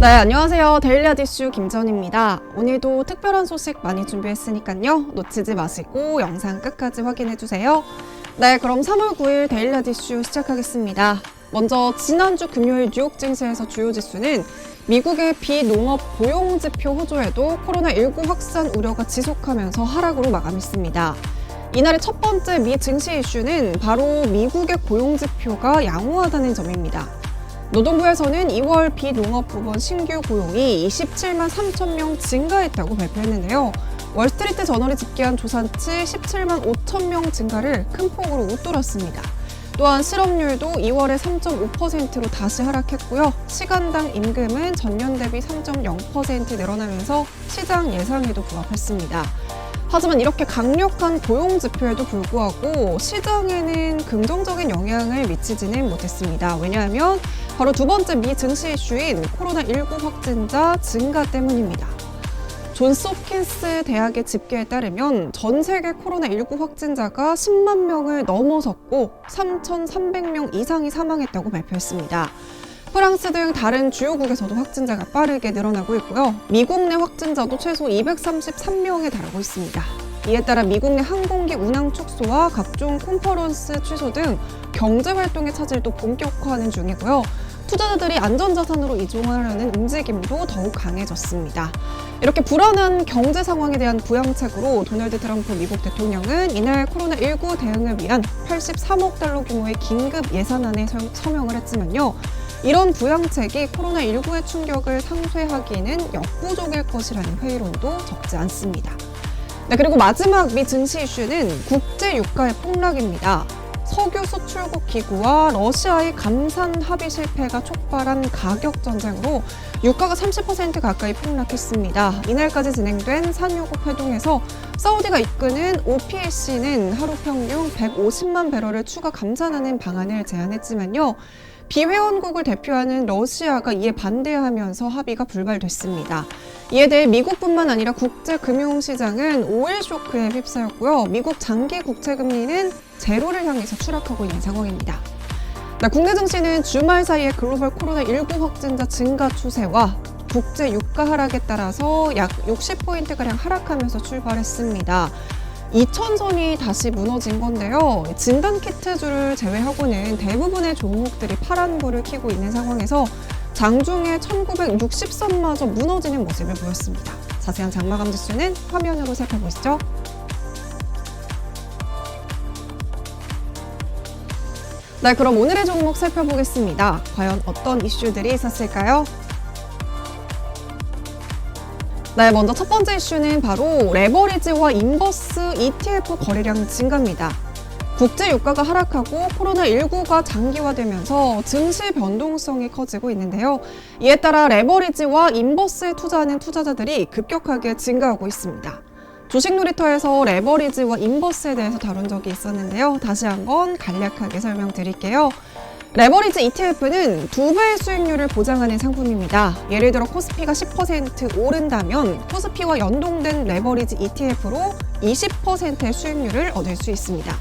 네, 안녕하세요. 데일리아드 이슈 김전입니다. 오늘도 특별한 소식 많이 준비했으니까요. 놓치지 마시고 영상 끝까지 확인해주세요. 네, 그럼 3월 9일 데일리아드 이슈 시작하겠습니다. 먼저 지난주 금요일 뉴욕 증시에서 주요 지수는 미국의 비농업 고용지표 호조에도 코로나19 확산 우려가 지속하면서 하락으로 마감했습니다. 이날의 첫 번째 미 증시 이슈는 바로 미국의 고용지표가 양호하다는 점입니다. 노동부에서는 2월 비농업 부분 신규 고용이 27만 3천 명 증가했다고 발표했는데요. 월스트리트 저널이 집계한 조사치 17만 5천 명 증가를 큰 폭으로 웃돌았습니다. 또한 실업률도 2월에 3.5%로 다시 하락했고요. 시간당 임금은 전년 대비 3.0% 늘어나면서 시장 예상에도 부합했습니다. 하지만 이렇게 강력한 고용 지표에도 불구하고 시장에는 긍정적인 영향을 미치지는 못했습니다. 왜냐하면 바로 두 번째 미 증시 이슈인 코로나19 확진자 증가 때문입니다. 존스 홉킨스 대학의 집계에 따르면 전 세계 코로나19 확진자가 10만 명을 넘어섰고 3,300명 이상이 사망했다고 발표했습니다. 프랑스 등 다른 주요국에서도 확진자가 빠르게 늘어나고 있고요. 미국 내 확진자도 최소 233명에 달하고 있습니다. 이에 따라 미국 내 항공기 운항 축소와 각종 컨퍼런스 취소 등 경제활동의 차질도 본격화하는 중이고요. 투자자들이 안전자산으로 이동하려는 움직임도 더욱 강해졌습니다. 이렇게 불안한 경제 상황에 대한 부양책으로 도널드 트럼프 미국 대통령은 이날 코로나19 대응을 위한 83억 달러 규모의 긴급 예산안에 서명을 했지만요. 이런 부양책이 코로나19의 충격을 상쇄하기는 역부족일 것이라는 회의론도 적지 않습니다. 네, 그리고 마지막 미 증시 이슈는 국제 유가의 폭락입니다. 석유 수출국 기구와 러시아의 감산 합의 실패가 촉발한 가격 전쟁으로 유가가 30% 가까이 폭락했습니다. 이날까지 진행된 산유국 회동에서 사우디가 이끄는 OPEC는 하루 평균 150만 배럴을 추가 감산하는 방안을 제안했지만요. 비회원국을 대표하는 러시아가 이에 반대하면서 합의가 불발됐습니다. 이에 대해 미국뿐만 아니라 국제금융시장은 오일 쇼크에 휩싸였고요. 미국 장기 국채금리는 제로를 향해서 추락하고 있는 상황입니다. 국내 증시는 주말 사이에 글로벌 코로나19 확진자 증가 추세와 국제 유가 하락에 따라서 약 60포인트가량 하락하면서 출발했습니다. 2,000선이 다시 무너진 건데요. 진단키트주를 제외하고는 대부분의 종목들이 파란불을 켜고 있는 상황에서 장중에 1960선마저 무너지는 모습을 보였습니다. 자세한 장마감 지수는 화면으로 살펴보시죠. 네, 그럼 오늘의 종목 살펴보겠습니다. 과연 어떤 이슈들이 있었을까요? 네, 먼저 첫 번째 이슈는 바로 레버리지와 인버스 ETF 거래량 증가입니다. 국제 유가가 하락하고 코로나19가 장기화되면서 증시 변동성이 커지고 있는데요. 이에 따라 레버리지와 인버스에 투자하는 투자자들이 급격하게 증가하고 있습니다. 주식 놀이터에서 레버리지와 인버스에 대해서 다룬 적이 있었는데요. 다시 한번 간략하게 설명드릴게요. 레버리지 ETF는 2배의 수익률을 보장하는 상품입니다. 예를 들어 코스피가 10% 오른다면 코스피와 연동된 레버리지 ETF로 20%의 수익률을 얻을 수 있습니다.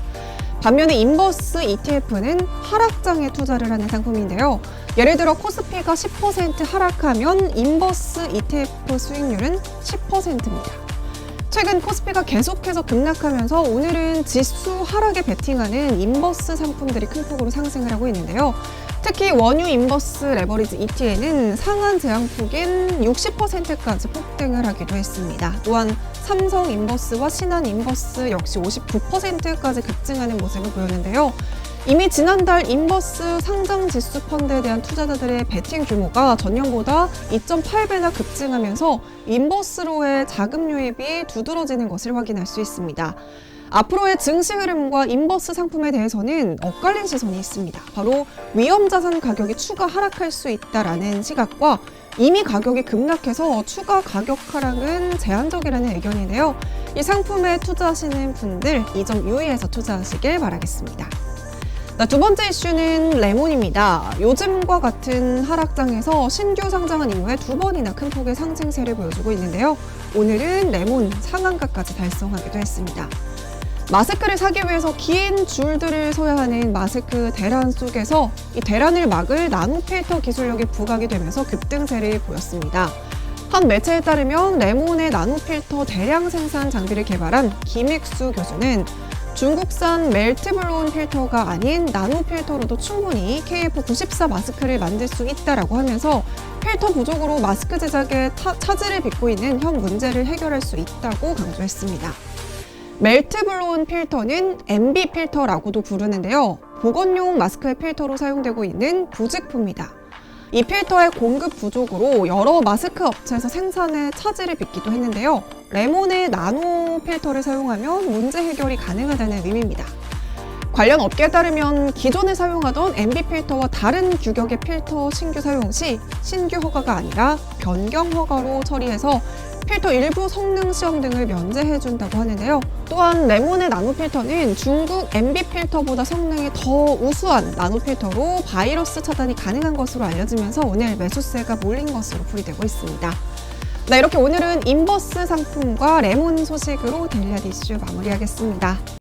반면에 인버스 ETF는 하락장에 투자를 하는 상품인데요. 예를 들어 코스피가 10% 하락하면 인버스 ETF 수익률은 10%입니다. 최근 코스피가 계속해서 급락하면서 오늘은 지수 하락에 베팅하는 인버스 상품들이 큰 폭으로 상승을 하고 있는데요. 특히 원유 인버스 레버리지 ET에는 상한 제한폭인 60%까지 폭등을 하기도 했습니다. 또한 삼성 인버스와 신한 인버스 역시 59%까지 급증하는 모습을 보였는데요. 이미 지난달 인버스 상장 지수 펀드에 대한 투자자들의 베팅 규모가 전년보다 2.8배나 급증하면서 인버스로의 자금 유입이 두드러지는 것을 확인할 수 있습니다. 앞으로의 증시 흐름과 인버스 상품에 대해서는 엇갈린 시선이 있습니다. 바로 위험자산 가격이 추가 하락할 수 있다라는 시각과 이미 가격이 급락해서 추가 가격 하락은 제한적이라는 의견인데요. 이 상품에 투자하시는 분들 이 점 유의해서 투자하시길 바라겠습니다. 두 번째 이슈는 레몬입니다. 요즘과 같은 하락장에서 신규 상장한 이후에 두 번이나 큰 폭의 상승세를 보여주고 있는데요. 오늘은 레몬 상한가까지 달성하기도 했습니다. 마스크를 사기 위해서 긴 줄들을 서야 하는 마스크 대란 속에서 이 대란을 막을 나노 필터 기술력이 부각이 되면서 급등세를 보였습니다. 한 매체에 따르면 레몬의 나노 필터 대량 생산 장비를 개발한 김익수 교수는 중국산 멜트블로운 필터가 아닌 나노 필터로도 충분히 KF94 마스크를 만들 수 있다라고 하면서 필터 부족으로 마스크 제작에 차질을 빚고 있는 현 문제를 해결할 수 있다고 강조했습니다. 멜트블로운 필터는 MB 필터라고도 부르는데요. 보건용 마스크의 필터로 사용되고 있는 부직포입니다. 이 필터의 공급 부족으로 여러 마스크 업체에서 생산에 차질을 빚기도 했는데요. 레몬의 나노 필터를 사용하면 문제 해결이 가능하다는 의미입니다. 관련 업계에 따르면 기존에 사용하던 MB 필터와 다른 규격의 필터 신규 사용 시 신규 허가가 아니라 변경 허가로 처리해서 필터 일부 성능 시험 등을 면제해준다고 하는데요. 또한 레몬의 나노 필터는 중국 MB 필터보다 성능이 더 우수한 나노 필터로 바이러스 차단이 가능한 것으로 알려지면서 오늘 매수세가 몰린 것으로 풀이되고 있습니다. 네, 이렇게 오늘은 인버스 상품과 레몬 소식으로 데일리하디 이슈 마무리하겠습니다.